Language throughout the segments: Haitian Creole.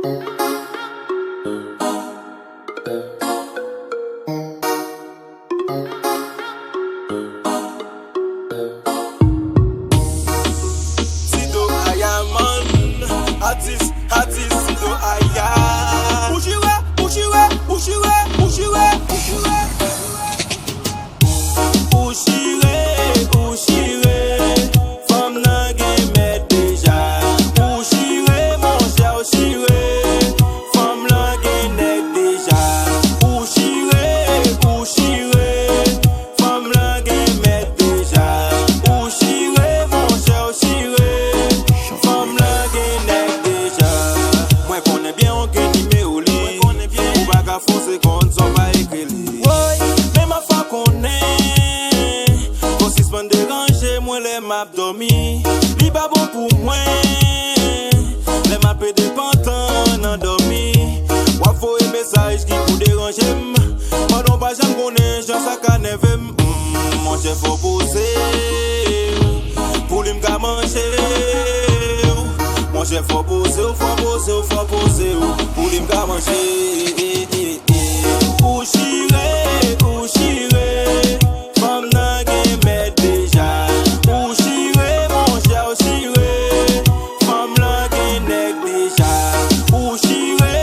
Sido Aya man, artist, Sido Aya. Ushiwe, Ushiwe, Ushiwe, Ushiwe, Ushiwe. Ushiwe, Ushiwe, femme nan gen met deja. Ushiwe, mon cher Ushiwe, femme nan gen nek deja. Ushiwe, Ushiwe, femme nan gen met deja. Ushiwe, mon cher Ushiwe, femme nan gen nek deja. Mwen konnen bien on gen numéro li, ou baga fonce kon son pa ekri li. Mais ma fa konnen, kon si s'pan déranger mwen le map dormi. Li ba bon pou mwen, le map e depantan nan dormi. Wap foye mesaj ki pou déranger m, madon pa jam konnen jan sa ka neve m. Mon chef faut pose, pou li m ka manche. Mon chef faut pose, pou li m ka manche. Ushiwe, Ushiwe, femme nan gen met deja. Ushiwe, mon cher Ushiwe, femme nan gen nek deja. Ushiwe,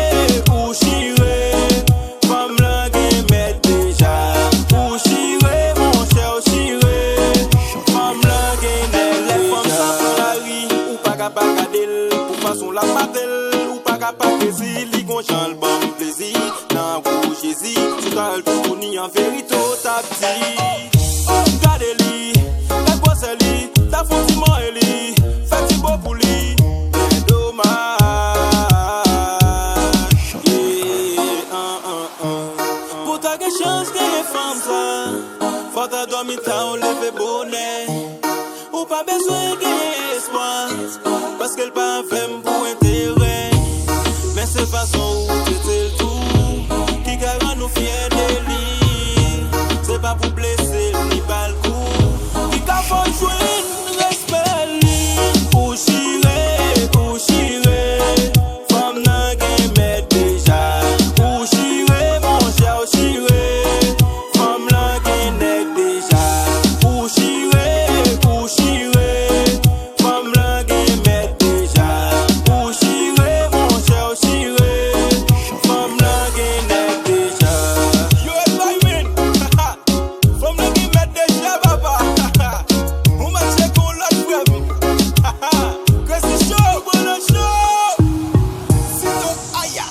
Ushiwe, femme nan gen met deja. Ushiwe, mon cher Ushiwe, femme nan gen nek deja. Les femmes sa pou la ri, ou pa ka pa kadel, pou fason la patel, ou pa ka pa krezi, li gon chan l bon plezi. Nan kou jezi, sou kal tou ni an verito ta pti. Gade li, la pose li, ta fonti man li, fè ti bo pou li. Men dommage, pou ta gen chans gen ye fam sa, fò ta dormi ta ou leve bonnet. Ou pa bezwen gen espoir, paske l pa fem pou intérêt. Men se fason ou trete l tou, ki ka ran nou fier de li. Se pa pou blese ni bal kou, ki ka fon jwen respect li. Ushiwe, Ushiwe, femme nan gen met deja. Ushiwe, mon cher Ushiwe, femme nan gen nek deja. Ushiwe, Ushiwe, femme nan gen met deja. Ushiwe, mon cher Ushiwe, femme nan gen nek deja. Yo Edwin, femme nan gen met deja papa. Ou marche kon lot frem. Crazy show, bon show. Sido Aya.